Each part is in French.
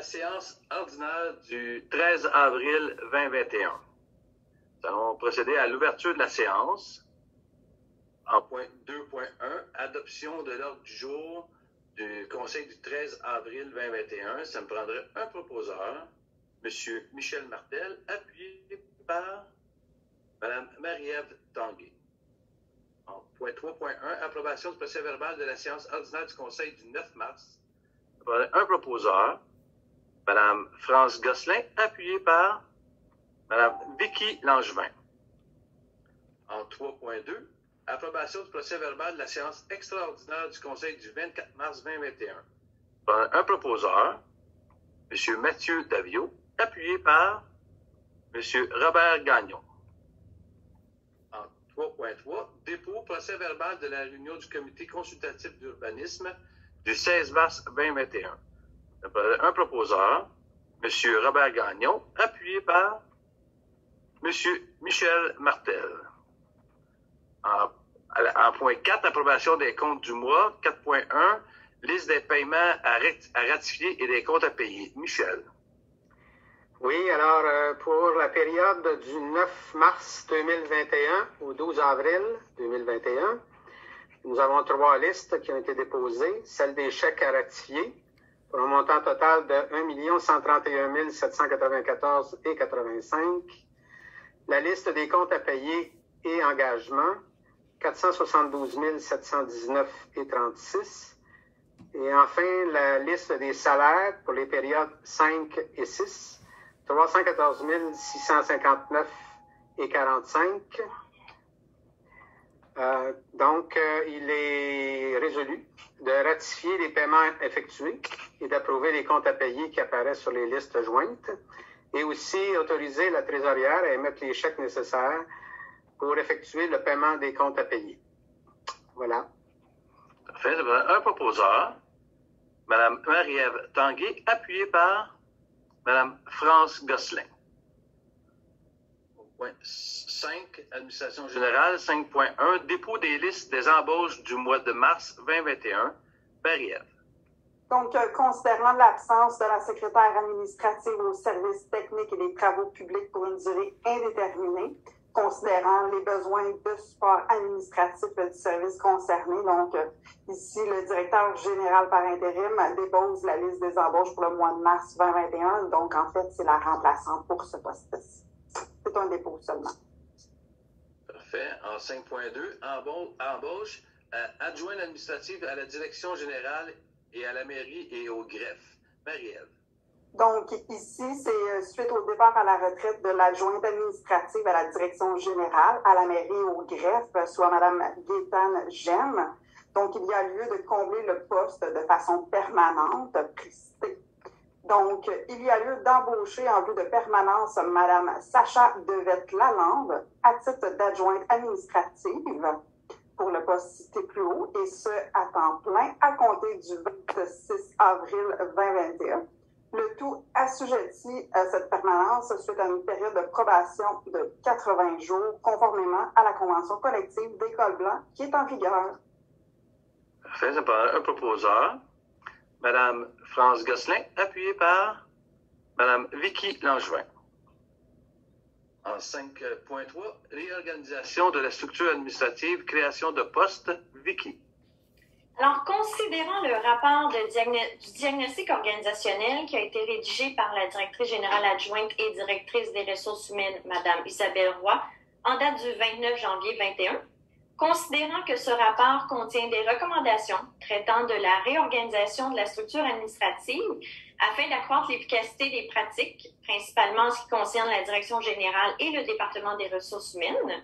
séance ordinaire du 13 avril 2021. Nous allons procéder à l'ouverture de la séance. En point 2.1, adoption de l'ordre du jour du Conseil du 13 avril 2021. Ça me prendrait un proposeur, M. Michel Martel, appuyé par Mme Marie-Ève Tanguay. En point 3.1, approbation du procès-verbal de la séance ordinaire du Conseil du 9 mars. Ça me prendrait un proposeur, Mme France Gosselin, appuyée par Mme Vicky Langevin. En 3.2, approbation du procès-verbal de la séance extraordinaire du Conseil du 24 mars 2021. Un proposeur, M. Mathieu Daviau, appuyé par M. Robert Gagnon. En 3.3, dépôt procès-verbal de la réunion du Comité consultatif d'urbanisme du 16 mars 2021. Un proposeur, M. Robert Gagnon, appuyé par M. Michel Martel. En point 4, approbation des comptes du mois. 4.1, liste des paiements à ratifier et des comptes à payer. Michel. Oui, alors pour la période du 9 mars 2021 au 12 avril 2021, nous avons 3 listes qui ont été déposées. Celle des chèques à ratifier pour un montant total de 1 131 794,85. La liste des comptes à payer et engagements, 472 719,36. Et enfin, la liste des salaires pour les périodes 5 et 6, 314 659,45. Donc, il est résolu de ratifier les paiements effectués et d'approuver les comptes à payer qui apparaissent sur les listes jointes, et aussi autoriser la trésorière à émettre les chèques nécessaires pour effectuer le paiement des comptes à payer. Voilà. Parfait. Un proposeur, Mme Marie-Ève Tanguay, appuyée par Mme France Gosselin. Point 5, Administration générale. 5.1, dépôt des listes des embauches du mois de mars 2021. Marie-Ève. Donc, considérant l'absence de la secrétaire administrative au service technique et des travaux publics pour une durée indéterminée, considérant les besoins de support administratif du service concerné. Donc, ici, le directeur général par intérim dépose la liste des embauches pour le mois de mars 2021. Donc, en fait, c'est la remplaçante pour ce poste-ci. C'est un dépôt seulement. Parfait. En 5.2, embauche adjointe administrative à la direction générale et à la mairie et au greffe. Marie-Ève. Donc, ici, c'est suite au départ à la retraite de l'adjointe administrative à la direction générale, à la mairie et au greffe, soit Mme Gaétane Gemme. Donc, il y a lieu de combler le poste de façon permanente, précisée. Donc, il y a lieu d'embaucher en vue de permanence Mme Sacha Devette-Lalande à titre d'adjointe administrative pour le poste cité plus haut, et ce, à temps plein, à compter du 26 avril 2021. Le tout assujetti à cette permanence suite à une période de probation de 80 jours, conformément à la convention collective d'École Blanc qui est en vigueur. Parfait. Ça prend un proposeur, Mme France Gosselin, appuyée par Mme Vicky Langevin. En 5.3, réorganisation de la structure administrative, création de postes. Vicky. Alors, considérant le rapport du diagnostic organisationnel qui a été rédigé par la directrice générale adjointe et directrice des ressources humaines, Mme Isabelle Roy, en date du 29 janvier 2021, considérant que ce rapport contient des recommandations traitant de la réorganisation de la structure administrative afin d'accroître l'efficacité des pratiques, principalement en ce qui concerne la direction générale et le département des ressources humaines.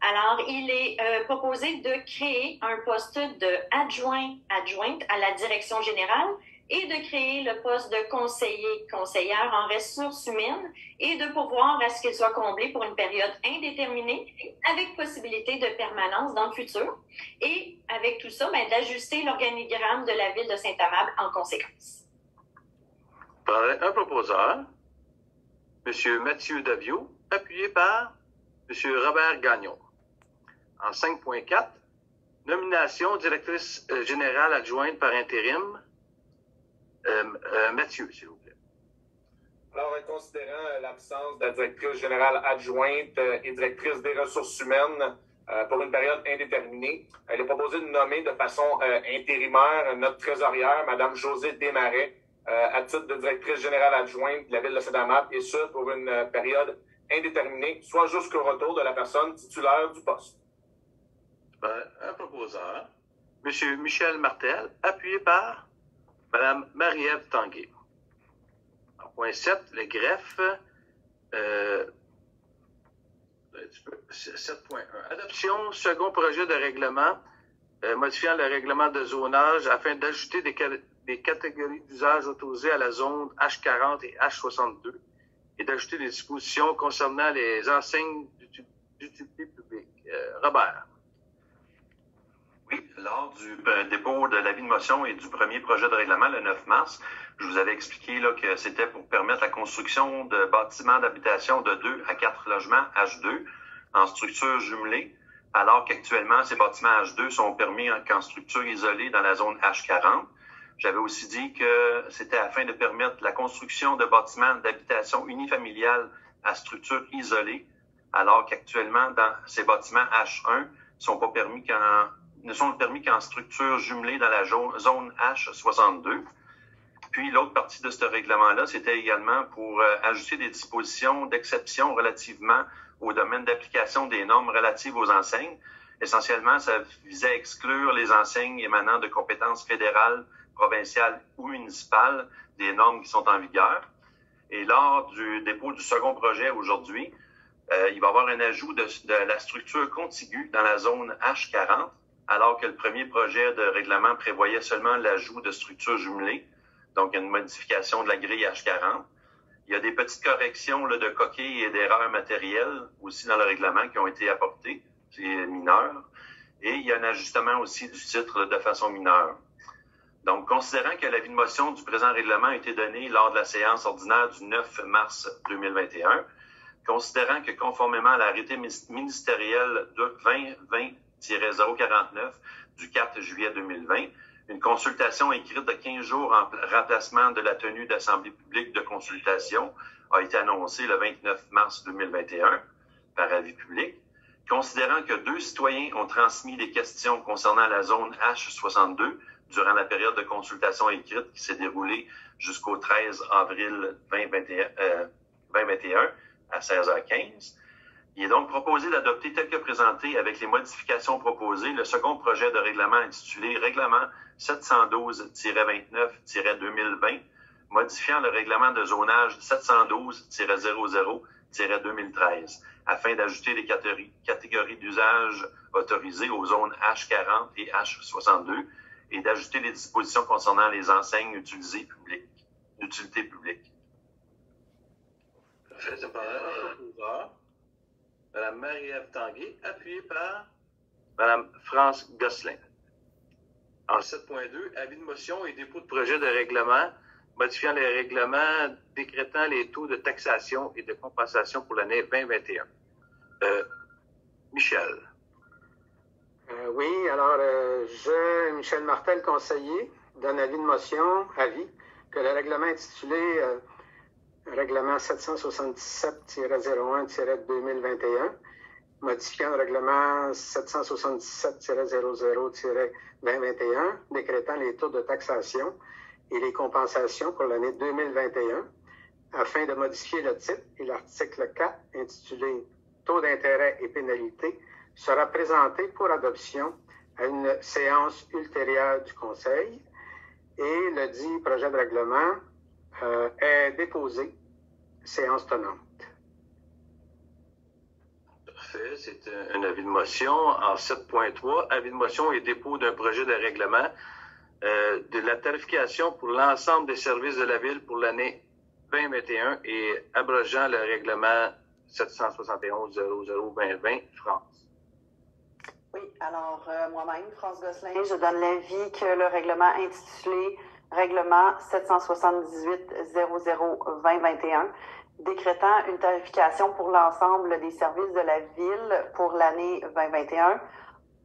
Alors, il est proposé de créer un poste d'adjointe à la direction générale et de créer le poste de conseillère en ressources humaines et de pourvoir à ce qu'il soit comblé pour une période indéterminée avec possibilité de permanence dans le futur. Et avec tout ça, d'ajuster l'organigramme de la ville de Saint-Amable en conséquence. Un proposeur, M. Mathieu Daviau, appuyé par M. Robert Gagnon. En 5.4, nomination directrice générale adjointe par intérim. Mathieu, s'il vous plaît. Alors, considérant l'absence de la directrice générale adjointe et directrice des ressources humaines pour une période indéterminée, il est proposé de nommer de façon intérimaire notre trésorière, Mme Josée Desmarais, à titre de directrice générale adjointe de la ville de Cédamap, et ce, pour une période indéterminée, soit jusqu'au retour de la personne titulaire du poste. Un proposeur, M. Michel Martel, appuyé par Mme Marie-Ève Tanguay. En point 7, le greffe, 7.1. Adoption, second projet de règlement, modifiant le règlement de zonage afin d'ajouter des catégories d'usage autorisées à la zone H40 et H62 et d'ajouter des dispositions concernant les enseignes d'utilité publique. Robert. Oui, lors du dépôt de l'avis de motion et du premier projet de règlement le 9 mars, je vous avais expliqué là, que c'était pour permettre la construction de bâtiments d'habitation de 2 à 4 logements H2 en structure jumelée, alors qu'actuellement, ces bâtiments H2 sont permis qu'en structure isolée dans la zone H40. J'avais aussi dit que c'était afin de permettre la construction de bâtiments d'habitation unifamiliale à structure isolée, alors qu'actuellement, dans ces bâtiments H1, ne sont permis qu'en structure jumelée dans la zone H62. Puis l'autre partie de ce règlement-là, c'était également pour ajouter des dispositions d'exception relativement au domaine d'application des normes relatives aux enseignes. Essentiellement, ça visait à exclure les enseignes émanant de compétences fédérales, provinciales ou municipales des normes qui sont en vigueur. Et lors du dépôt du second projet aujourd'hui, il va y avoir un ajout de la structure contiguë dans la zone H40, alors que le premier projet de règlement prévoyait seulement l'ajout de structures jumelées, donc une modification de la grille H40. Il y a des petites corrections là, de coquilles et d'erreurs matérielles aussi dans le règlement qui ont été apportées, c'est mineur. Et il y a un ajustement aussi du titre de façon mineure. Donc, considérant que l'avis de motion du présent règlement a été donné lors de la séance ordinaire du 9 mars 2021, considérant que conformément à l'arrêté ministériel de 2020-049 du 4 juillet 2020, une consultation écrite de 15 jours en remplacement de la tenue d'assemblée publique de consultation a été annoncée le 29 mars 2021 par avis public. Considérant que 2 citoyens ont transmis des questions concernant la zone H62 durant la période de consultation écrite qui s'est déroulée jusqu'au 13 avril 2021 à 16h15, il est donc proposé d'adopter tel que présenté avec les modifications proposées le second projet de règlement intitulé Règlement 712-29-2020, modifiant le règlement de zonage 712-00-2013, afin d'ajouter des catégories d'usage autorisées aux zones H40 et H62 et d'ajouter les dispositions concernant les enseignes d'utilité publique. C'est par Mme Marie-Ève Tanguay, appuyée par Mme France Gosselin. En 7.2, avis de motion et dépôt de projet de règlement modifiant les règlements décrétant les taux de taxation et de compensation pour l'année 2021. Michel. Oui, alors, Michel Martel, conseiller, donne avis de motion, avis, que le règlement intitulé Règlement 777-01-2021, modifiant le règlement 777-00-2021, décrétant les taux de taxation et les compensations pour l'année 2021, afin de modifier le titre et l'article 4, intitulé Taux d'intérêt et pénalités, sera présenté pour adoption à une séance ultérieure du Conseil et le dit projet de règlement est déposé, séance tenante. Parfait, c'est un avis de motion. En 7.3, avis de motion et dépôt d'un projet de règlement de la tarification pour l'ensemble des services de la Ville pour l'année 2021 et abrogeant le règlement 771-00-2020, France. Oui, alors moi-même, France Gosselin, je donne l'avis que le règlement intitulé Règlement 778-00-2021, décrétant une tarification pour l'ensemble des services de la Ville pour l'année 2021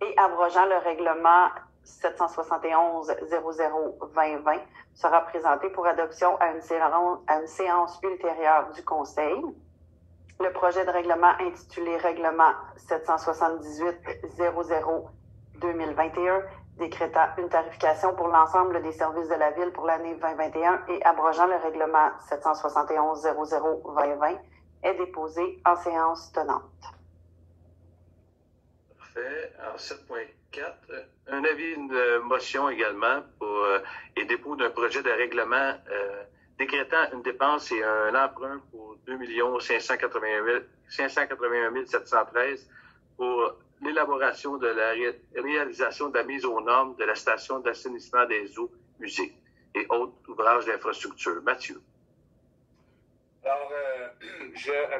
et abrogeant le règlement 771-00-2020 sera présenté pour adoption à une séance ultérieure du Conseil. Le projet de règlement intitulé Règlement 778-00-2021 décrétant une tarification pour l'ensemble des services de la Ville pour l'année 2021 et abrogeant le règlement 771-00-2020 est déposé en séance tenante. Parfait. Alors, 7.4, un avis de motion également pour et dépôt d'un projet de règlement décrétant une dépense et un emprunt pour 2 581 713 pour l'élaboration de la réalisation de la mise aux normes de la station d'assainissement des eaux usées et autres ouvrages d'infrastructure. Mathieu. Alors,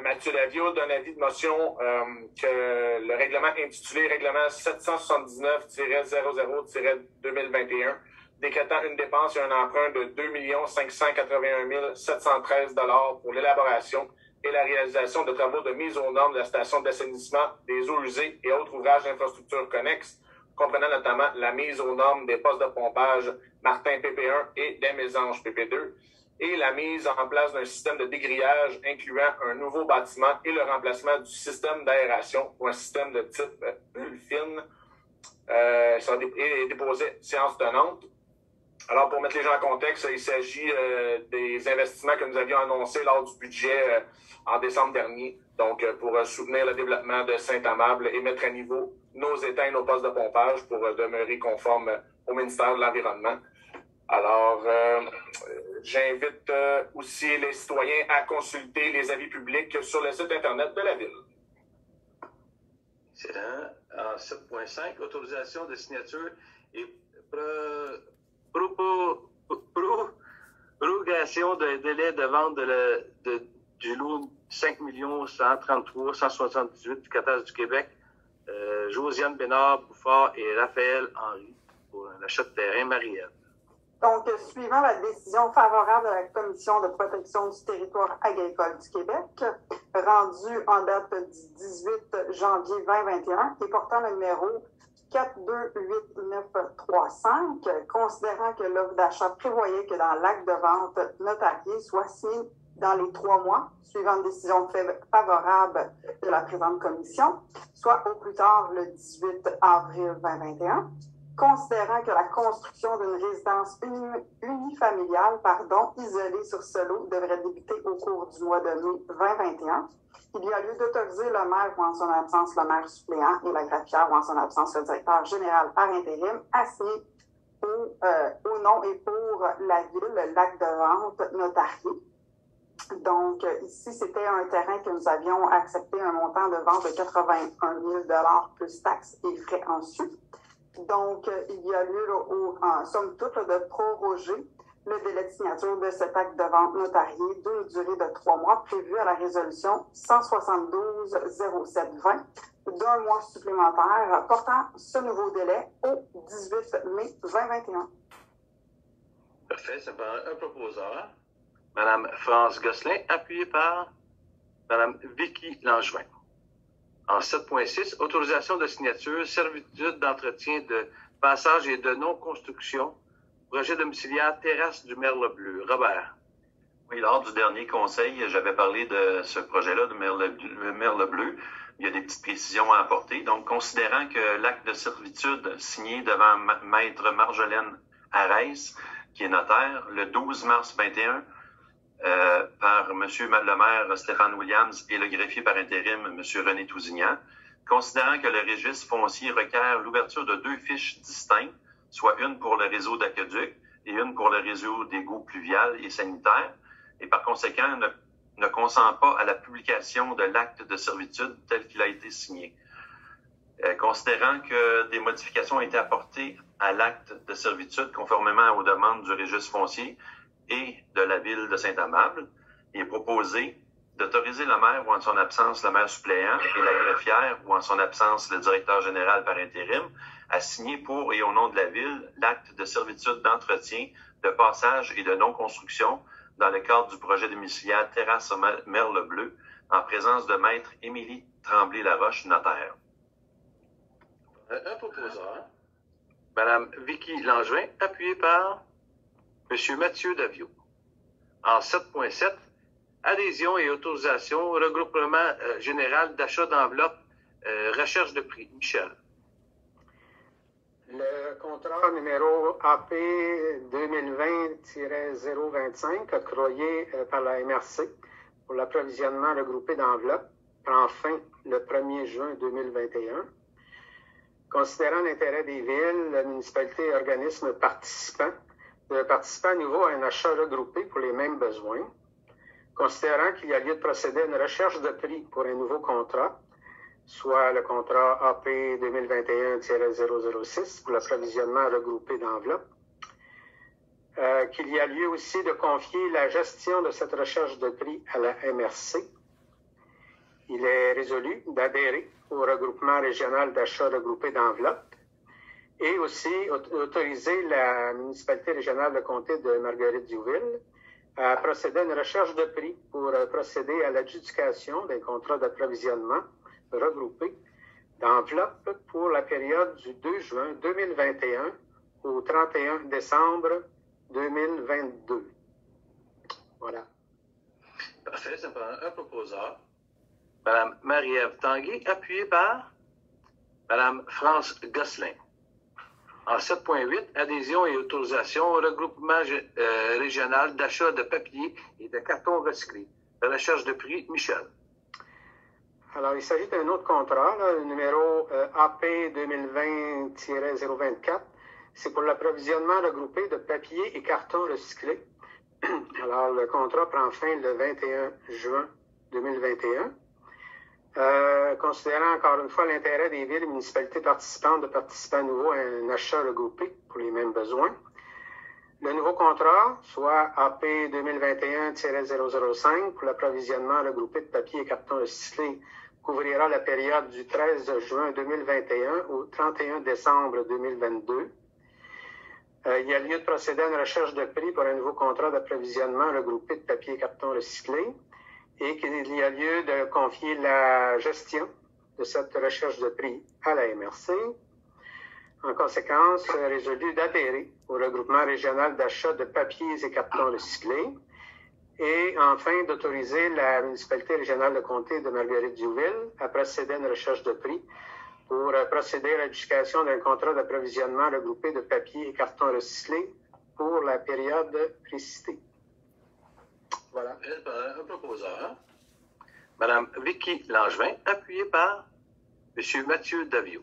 Mathieu Lavio donne avis de motion que le règlement intitulé Règlement 779-00-2021 décrétant une dépense et un emprunt de 2 581 713 pour l'élaboration et la réalisation de travaux de mise aux normes de la station d'assainissement des eaux usées et autres ouvrages d'infrastructure connexes, comprenant notamment la mise aux normes des postes de pompage Martin PP1 et des Mésanges PP2, et la mise en place d'un système de dégrillage incluant un nouveau bâtiment et le remplacement du système d'aération pour un système de type bulle fine. Ça est déposé séance tenante. Alors, pour mettre les gens en contexte, il s'agit des investissements que nous avions annoncés lors du budget en décembre dernier, donc pour soutenir le développement de Saint-Amable et mettre à niveau nos étangs et nos postes de pompage pour demeurer conformes au ministère de l'Environnement. Alors, j'invite aussi les citoyens à consulter les avis publics sur le site Internet de la Ville. Excellent. En 7.5, autorisation de signature et prorogation d'un délai de vente du lot 5 133 178 du Catastrophe du Québec, Josiane Bénard-Bouffard et Raphaël Henry pour l'achat de terrain Marielle. Donc, suivant la décision favorable de la Commission de protection du territoire agricole du Québec, rendue en date du 18 janvier 2021 et portant le numéro 428935, considérant que l'offre d'achat prévoyait que dans l'acte de vente notarié soit signé dans les 3 mois suivant une décision favorable de la présente commission, soit au plus tard le 18 avril 2021, considérant que la construction d'une résidence unifamiliale, isolée sur ce lot devrait débuter au cours du mois de mai 2021, il y a lieu d'autoriser le maire ou en son absence le maire suppléant et la greffière ou en son absence le directeur général par intérim à signer au nom et pour la ville l'acte de vente notarié. Donc, ici, c'était un terrain que nous avions accepté un montant de vente de 81 000 $ plus taxes et frais ensuite. Donc, il y a lieu, en somme toute, de proroger le délai de signature de cet acte de vente notarié d'une durée de 3 mois prévue à la résolution 172-07-20 d'un mois supplémentaire portant ce nouveau délai au 18 mai 2021. Parfait, ça prend un proposeur. Mme France Gosselin, appuyée par Mme Vicky Langevin. En 7.6, autorisation de signature, servitude d'entretien de passage et de non-construction, projet domiciliaire Terrasse du Merle-Bleu. Robert. Oui, lors du dernier conseil, j'avais parlé de ce projet-là de Merle-Bleu. Il y a des petites précisions à apporter. Donc, considérant que l'acte de servitude signé devant Maître Marjolaine Arès, qui est notaire, le 12 mars 21, par M. le maire Stéphane Williams et le greffier par intérim M. René Tousignan, considérant que le registre foncier requiert l'ouverture de 2 fiches distinctes, soit une pour le réseau d'aqueduc et une pour le réseau d'égouts pluvial et sanitaire, et par conséquent ne consent pas à la publication de l'acte de servitude tel qu'il a été signé. Considérant que des modifications ont été apportées à l'acte de servitude conformément aux demandes du registre foncier et de la ville de Saint-Amable, il est proposé d'autoriser le maire ou en son absence le maire suppléant et la greffière ou en son absence le directeur général par intérim à signer pour et au nom de la ville l'acte de servitude d'entretien, de passage et de non-construction dans le cadre du projet domiciliaire Terrasse Merle-Bleu en présence de maître Émilie Tremblay-Laroche, notaire. Un proposeur. Mme Vicky Langevin, appuyée par M. Mathieu Daviau. En 7.7, adhésion et autorisation au regroupement général d'achat d'enveloppes recherche de prix. Michel. Le contrat numéro AP 2020-025 octroyé par la MRC pour l'approvisionnement regroupé d'enveloppes prend fin le 1er juin 2021. Considérant l'intérêt des villes, municipalités et organismes participants de participer à nouveau à un achat regroupé pour les mêmes besoins, considérant qu'il y a lieu de procéder à une recherche de prix pour un nouveau contrat, soit le contrat AP 2021-006 pour l'approvisionnement regroupé d'enveloppes, qu'il y a lieu aussi de confier la gestion de cette recherche de prix à la MRC. Il est résolu d'adhérer au regroupement régional d'achat regroupé d'enveloppes et aussi autoriser la municipalité régionale de comté de Marguerite-Diouville à procéder à une recherche de prix pour procéder à l'adjudication d'un contrat d'approvisionnement regroupé d'enveloppes pour la période du 2 juin 2021 au 31 décembre 2022. Voilà. Parfait, ça prend un proposeur. Mme Marie-Ève Tanguay, appuyée par Mme France Gosselin. En 7.8, adhésion et autorisation au regroupement régional d'achat de papier et de carton recyclé. La recherche de prix, Michel. Alors, il s'agit d'un autre contrat, le numéro AP 2020-024. C'est pour l'approvisionnement regroupé de papier et carton recyclé. Alors, le contrat prend fin le 21 juin 2021. Considérant encore une fois l'intérêt des villes et municipalités participantes de participer à nouveau à un achat regroupé pour les mêmes besoins. Le nouveau contrat, soit AP 2021-005 pour l'approvisionnement regroupé de papier et carton recyclé, couvrira la période du 13 juin 2021 au 31 décembre 2022. Il y a lieu de procéder à une recherche de prix pour un nouveau contrat d'approvisionnement regroupé de papier et carton recyclé et qu'il y a lieu de confier la gestion de cette recherche de prix à la MRC. En conséquence, résolu d'adhérer au regroupement régional d'achat de papiers et cartons recyclés et enfin d'autoriser la municipalité régionale de comté de Marguerite-Diouville à procéder à une recherche de prix pour procéder à l'adjudication d'un contrat d'approvisionnement regroupé de papier et cartons recyclés pour la période précitée. Voilà. Un proposeur. Mme Vicky Langevin, appuyée par M. Mathieu Daviau.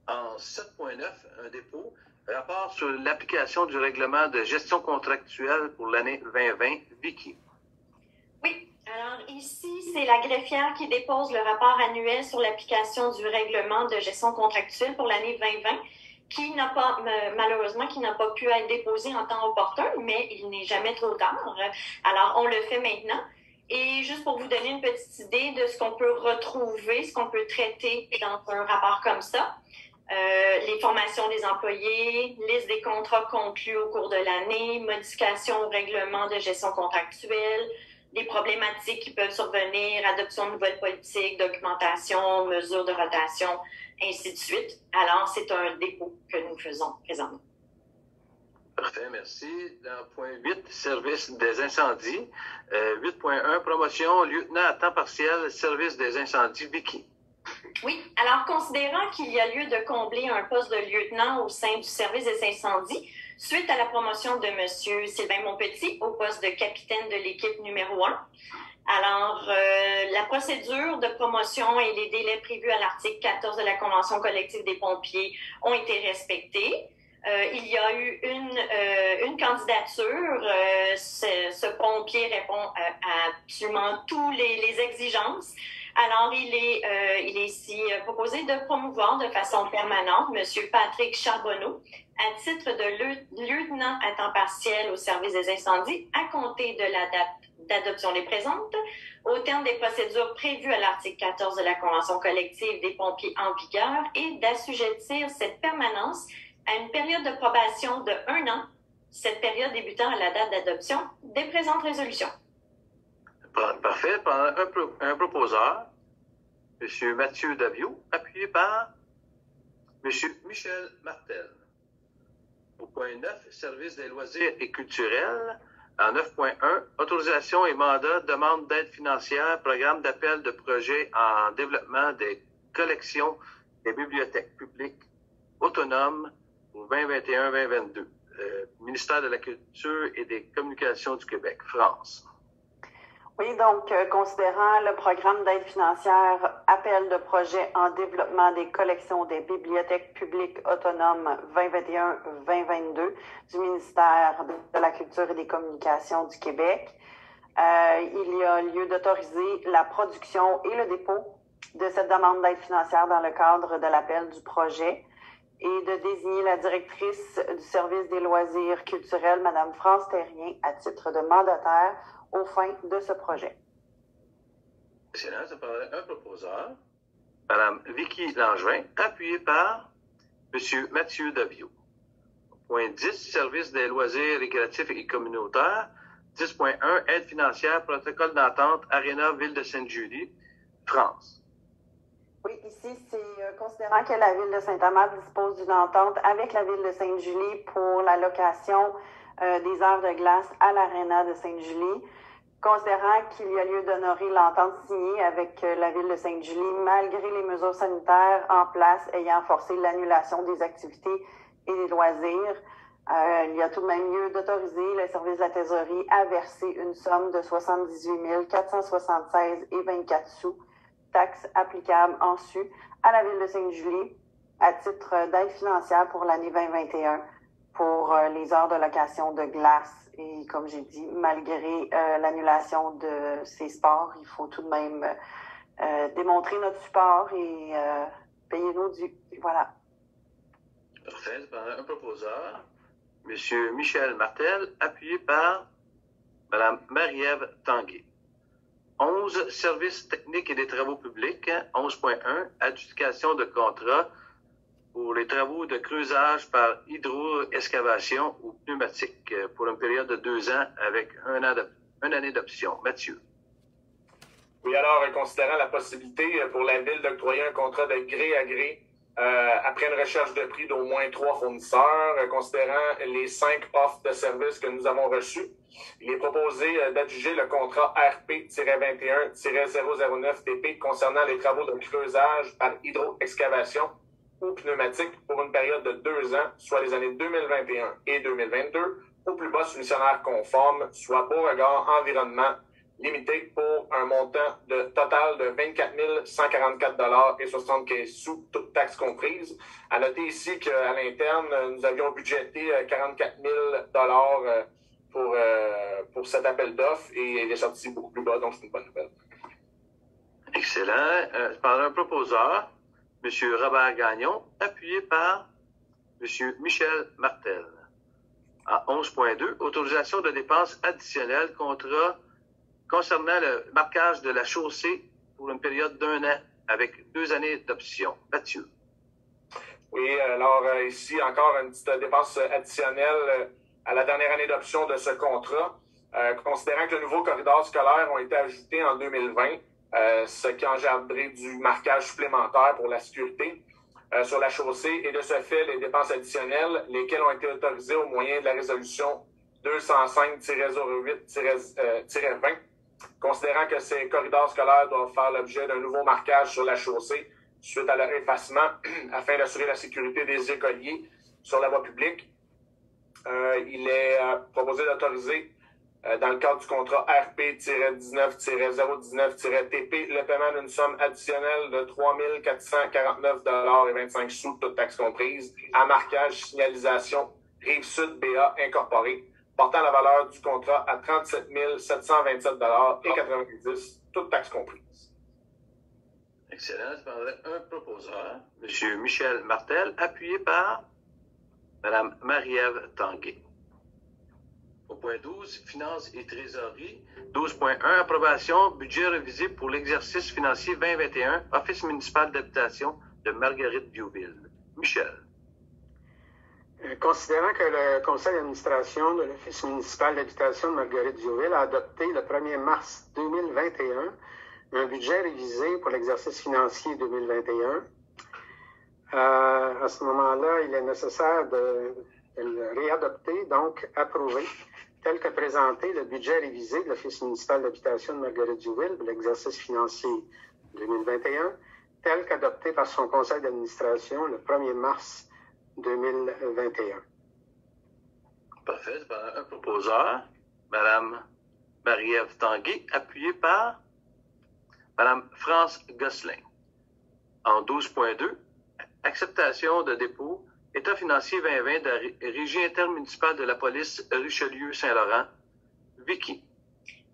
En 7.9, un dépôt, rapport sur l'application du règlement de gestion contractuelle pour l'année 2020. Vicky. Oui, alors ici, c'est la greffière qui dépose le rapport annuel sur l'application du règlement de gestion contractuelle pour l'année 2020. Qui n'a pas, malheureusement, qui n'a pas pu être déposé en temps opportun, mais il n'est jamais trop tard. Alors, on le fait maintenant. Et juste pour vous donner une petite idée de ce qu'on peut retrouver, ce qu'on peut traiter dans un rapport comme ça, les formations des employés, liste des contrats conclus au cours de l'année, modification au règlement de gestion contractuelle, des problématiques qui peuvent survenir, adoption de nouvelles politiques, documentation, mesures de rotation, ainsi de suite. Alors, c'est un dépôt que nous faisons présentement. Parfait, merci. Dans point 8, service des incendies. 8.1, promotion, lieutenant à temps partiel, service des incendies. Vicky. Oui, alors considérant qu'il y a lieu de combler un poste de lieutenant au sein du service des incendies, suite à la promotion de M. Sylvain Monpetit au poste de capitaine de l'équipe numéro 1, alors, la procédure de promotion et les délais prévus à l'article 14 de la Convention collective des pompiers ont été respectés. Il y a eu une candidature. Ce pompier répond à absolument toutes les exigences. Alors, il est ici proposé de promouvoir de façon permanente M. Patrick Charbonneau à titre de lieutenant à temps partiel au service des incendies à compter de la date d'adoption des présentes, au terme des procédures prévues à l'article 14 de la Convention collective des pompiers en vigueur et d'assujettir cette permanence à une période de probation de 1 an, cette période débutant à la date d'adoption des présentes résolutions. Parfait. Un proposeur, M. Mathieu Daviau, appuyé par M. Michel Martel. Au point 9, service des loisirs et culturels. En 9.1, autorisation et mandat, demande d'aide financière, programme d'appel de projet en développement des collections des bibliothèques publiques autonomes pour 2021-2022. Ministère de la Culture et des Communications du Québec, France. Oui, donc, considérant le programme d'aide financière appel de projet en développement des collections des bibliothèques publiques autonomes 2021-2022 du ministère de la Culture et des Communications du Québec, il y a lieu d'autoriser la production et le dépôt de cette demande d'aide financière dans le cadre de l'appel du projet et de désigner la directrice du service des loisirs culturels, Mme France Terrien, à titre de mandataire aux fins de ce projet. Excellent. Ça parle un proposeur, Mme Vicky Langevin, appuyée par M. Mathieu Davio. Point 10, service des loisirs récréatifs et communautaires. 10.1, aide financière, protocole d'entente, Aréna, Ville de Sainte-Julie, France. Oui, ici, c'est considérant que la Ville de Saint-Amand dispose d'une entente avec la Ville de Sainte-Julie pour la location des heures de glace à l'Aréna de Sainte-Julie, considérant qu'il y a lieu d'honorer l'entente signée avec la Ville de Sainte-Julie, malgré les mesures sanitaires en place ayant forcé l'annulation des activités et des loisirs. Il y a tout de même lieu d'autoriser le service de la trésorerie à verser une somme de 78 476,24 $, taxes applicables en su, à la Ville de Sainte-Julie à titre d'aide financière pour l'année 2021 pour les heures de location de glace. Et comme j'ai dit, malgré l'annulation de ces sports, il faut tout de même démontrer notre support et payer nos dus. Voilà. Parfait. Un proposeur, M. Michel Martel, appuyé par Mme Marie-Ève Tanguay. 11, services techniques et des travaux publics. 11.1, adjudication de contrat pour les travaux de creusage par hydro-excavation ou pneumatique pour une période de 2 ans avec une année d'option. Mathieu. Oui, alors, considérant la possibilité pour la Ville d'octroyer un contrat de gré à gré après une recherche de prix d'au moins 3 fournisseurs, considérant les 5 offres de services que nous avons reçues, il est proposé d'adjuger le contrat RP-21-009-TP concernant les travaux de creusage par hydro-excavation ou pneumatique pour une période de 2 ans, soit les années 2021 et 2022, au plus bas soumissionnaire conforme, soit Beauregard Environnement limité pour un montant total de 24 144,75 $, toutes taxes comprises. À noter ici qu'à l'interne, nous avions budgété 44 000 pour cet appel d'offres et il est sorti beaucoup plus bas, donc c'est une bonne nouvelle. Excellent. Par un proposeur, M. Robert Gagnon, appuyé par M. Michel Martel. À 11.2, autorisation de dépenses additionnelles, contrat concernant le marquage de la chaussée pour une période d'1 an avec 2 années d'option. Mathieu. Oui, alors ici encore une petite dépense additionnelle à la dernière année d'option de ce contrat. Considérant que de nouveaux corridors scolaires ont été ajoutés en 2020, ce qui engendré du marquage supplémentaire pour la sécurité sur la chaussée et de ce fait les dépenses additionnelles, lesquelles ont été autorisées au moyen de la résolution 205-08-20, considérant que ces corridors scolaires doivent faire l'objet d'un nouveau marquage sur la chaussée suite à leur effacement afin d'assurer la sécurité des écoliers sur la voie publique. Il est proposé d'autoriser dans le cadre du contrat RP-19-019-TP, le paiement d'une somme additionnelle de 3 449,25 $, toutes taxes comprises, à marquage signalisation Rive-Sud BA incorporé, portant la valeur du contrat à 37 727,90 $, toutes taxes comprises. Excellent. Un proposeur, M. Michel Martel, appuyé par Mme Marie-Ève Tanguay. Au point 12, finances et trésorerie. 12.1, approbation, budget révisé pour l'exercice financier 2021, Office municipal d'habitation de Marguerite-Viauville. Michel. Considérant que le conseil d'administration de l'Office municipal d'habitation de Marguerite-Viauville a adopté le 1er mars 2021 un budget révisé pour l'exercice financier 2021, À ce moment-là, il est nécessaire de le réadopter, donc approuver, tel que présenté, le budget révisé de l'Office municipal d'habitation de Marguerite-Duville pour l'exercice financier 2021, tel qu'adopté par son conseil d'administration le 1er mars 2021. Parfait. Un proposeur, Mme Marie-Ève Tanguay, appuyée par Mme France Gosselin. En 12.2, acceptation de dépôt, État financier 2020 de la Régie intermunicipale de la police Richelieu-Saint-Laurent. Vicky.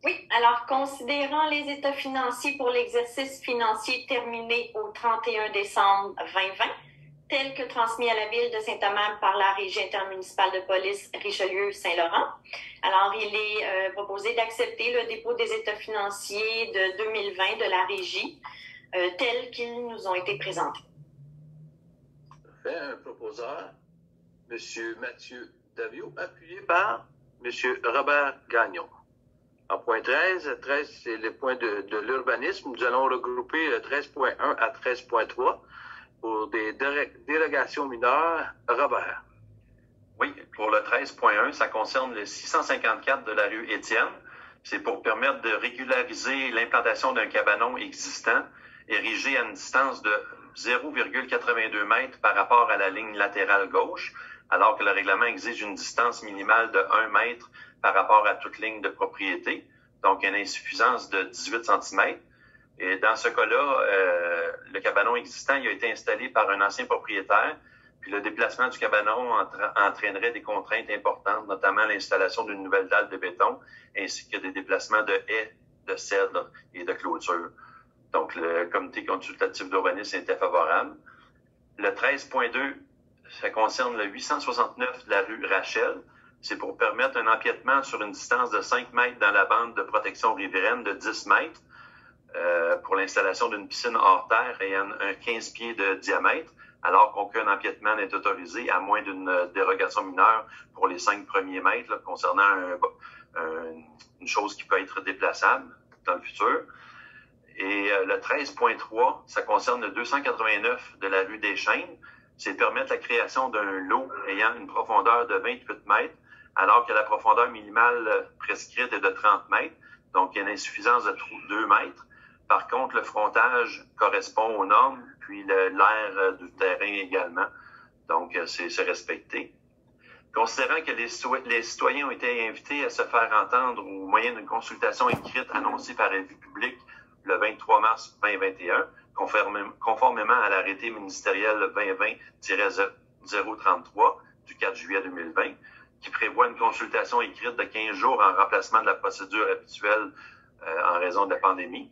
Oui, alors considérant les états financiers pour l'exercice financier terminé au 31 décembre 2020, tel que transmis à la Ville de Saint-Amand par la Régie intermunicipale de police Richelieu-Saint-Laurent. Alors, il est proposé d'accepter le dépôt des états financiers de 2020 de la Régie tels qu'ils nous ont été présentés. Parfait. Un proposeur, M. Mathieu Davio, appuyé par M. Robert Gagnon. En point 13, c'est le point de l'urbanisme. Nous allons regrouper 13.1 à 13.3 pour des dérogations mineures. Robert. Oui, pour le 13.1, ça concerne le 654 de la rue Étienne. C'est pour permettre de régulariser l'implantation d'un cabanon existant érigé à une distance de 0,82 mètres par rapport à la ligne latérale gauche, alors que le règlement exige une distance minimale de 1 mètre par rapport à toute ligne de propriété, donc une insuffisance de 18 cm. Et dans ce cas-là, le cabanon existant il a été installé par un ancien propriétaire, puis le déplacement du cabanon entraînerait des contraintes importantes, notamment l'installation d'une nouvelle dalle de béton, ainsi que des déplacements de haies, de cèdres et de clôtures. Donc, le comité consultatif d'urbanisme était favorable. Le 13.2, ça concerne le 869 de la rue Rachel. C'est pour permettre un empiètement sur une distance de 5 mètres dans la bande de protection riveraine de 10 mètres pour l'installation d'une piscine hors terre ayant un 15 pieds de diamètre, alors qu'aucun empiètement n'est autorisé à moins d'une dérogation mineure pour les 5 premiers mètres là, concernant une chose qui peut être déplaçable dans le futur. Et le 13.3, ça concerne le 289 de la rue des Chênes. C'est permettre la création d'un lot ayant une profondeur de 28 mètres, alors que la profondeur minimale prescrite est de 30 mètres, donc il y a une insuffisance de 2 mètres. Par contre, le frontage correspond aux normes, puis l'air du terrain également, donc c'est respecté. Considérant que les citoyens ont été invités à se faire entendre au moyen d'une consultation écrite annoncée par avis public le 23 mars 2021, conformément à l'arrêté ministériel 2020-033 du 4 juillet 2020, qui prévoit une consultation écrite de 15 jours en remplacement de la procédure habituelle en raison de la pandémie.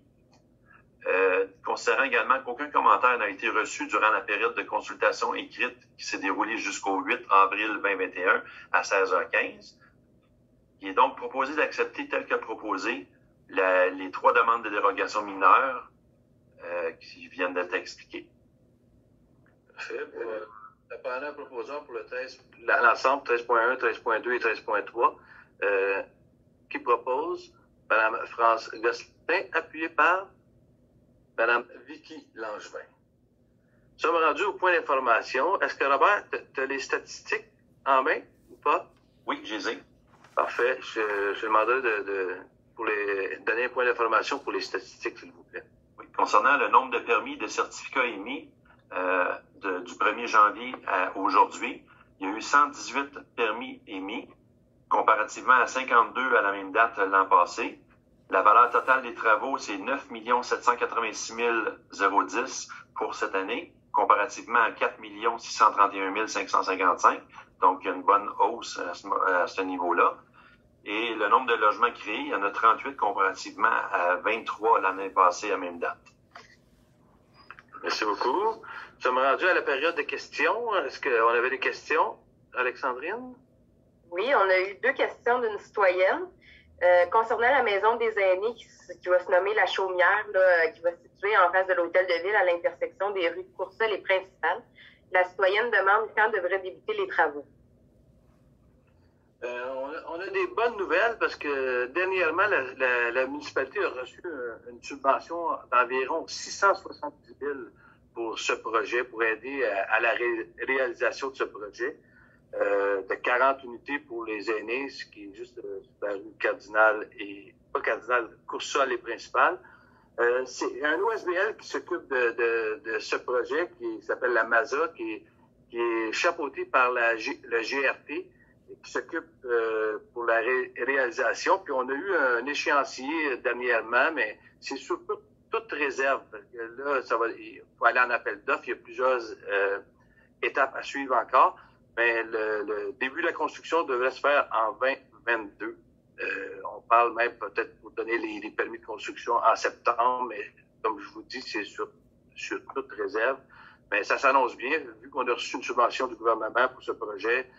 Considérant également qu'aucun commentaire n'a été reçu durant la période de consultation écrite qui s'est déroulée jusqu'au 8 avril 2021 à 16h15, il est donc proposé d'accepter tel que proposé les 3 demandes de dérogation mineure qui viennent d'être expliquées. Parfait. Pendant un proposeur pour l'ensemble 13.1, 13.2 et 13.3, qui propose Mme France Gosselin, appuyée par Mme Vicky Langevin. Nous sommes rendus au point d'information. Est-ce que, Robert, tu as les statistiques en main ou pas? Oui, je les ai. Parfait. Je demanderai pour les donner un point d'information pour les statistiques, s'il vous plaît. Oui. Concernant le nombre de permis de certificats émis du 1er janvier à aujourd'hui, il y a eu 118 permis émis, comparativement à 52 à la même date l'an passé. La valeur totale des travaux, c'est 9 786 010 pour cette année, comparativement à 4 631 555. Donc, il y a une bonne hausse à ce niveau-là. Et le nombre de logements créés, il y en a 38 comparativement à 23 l'année passée à la même date. Merci beaucoup. Nous sommes rendus à la période de questions. Est-ce qu'on avait des questions, Alexandrine? Oui, on a eu 2 questions d'une citoyenne. Concernant la maison des aînés qui va se nommer La Chaumière, là, qui va se situer en face de l'hôtel de ville à l'intersection des rues Courcelles et Principales, la citoyenne demande quand devraient débuter les travaux. On a des bonnes nouvelles parce que dernièrement, la municipalité a reçu une subvention d'environ 670 000 pour ce projet, pour aider à la réalisation de ce projet. De 40 unités pour les aînés, ce qui est juste la rue Cardinal et pas Cardinal, Coursol et Principal. C'est un OSBL qui s'occupe de ce projet qui s'appelle la MASA, qui est chapeauté par le GRT, et qui s'occupe pour la réalisation. Puis on a eu un échéancier dernièrement, mais c'est surtout toute réserve. Parce que là, il faut aller en appel d'offres. Il y a plusieurs étapes à suivre encore. Mais le début de la construction devrait se faire en 2022. On parle même peut-être pour donner les permis de construction en septembre, mais comme je vous dis, c'est sur toute réserve. Mais ça s'annonce bien, vu qu'on a reçu une subvention du gouvernement pour ce projet.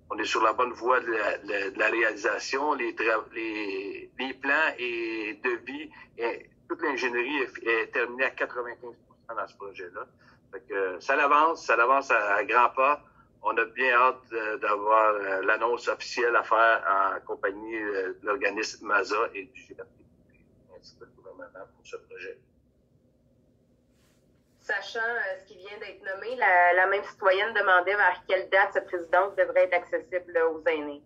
On est sur la bonne voie de la réalisation. Les plans et devis, et toute l'ingénierie est terminée à 95% dans ce projet-là. Fait que ça avance à grands pas. On a bien hâte d'avoir l'annonce officielle à faire en compagnie de l'organisme MASA et du GRT, ainsi que le gouvernement pour ce projet. Sachant ce qui vient d'être nommé, la même citoyenne demandait vers quelle date cette résidence devrait être accessible aux aînés.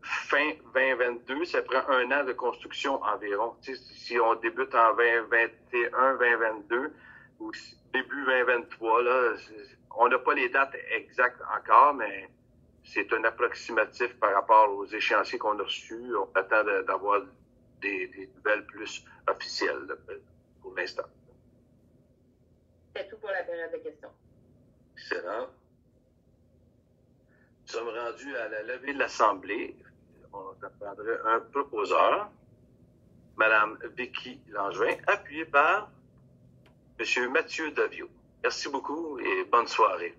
Fin 2022, ça prend 1 an de construction environ. Tu sais, si on débute en 2021, 2022 ou début 2023, là, on n'a pas les dates exactes encore, mais c'est un approximatif par rapport aux échéanciers qu'on a reçus. On attend d'avoir des nouvelles plus officielles là, pour l'instant. C'est tout pour la période de questions. Excellent. Nous sommes rendus à la levée de l'Assemblée. On attendrait un proposeur, Mme Vicky Langevin, appuyée par M. Mathieu Davio. Merci beaucoup et bonne soirée.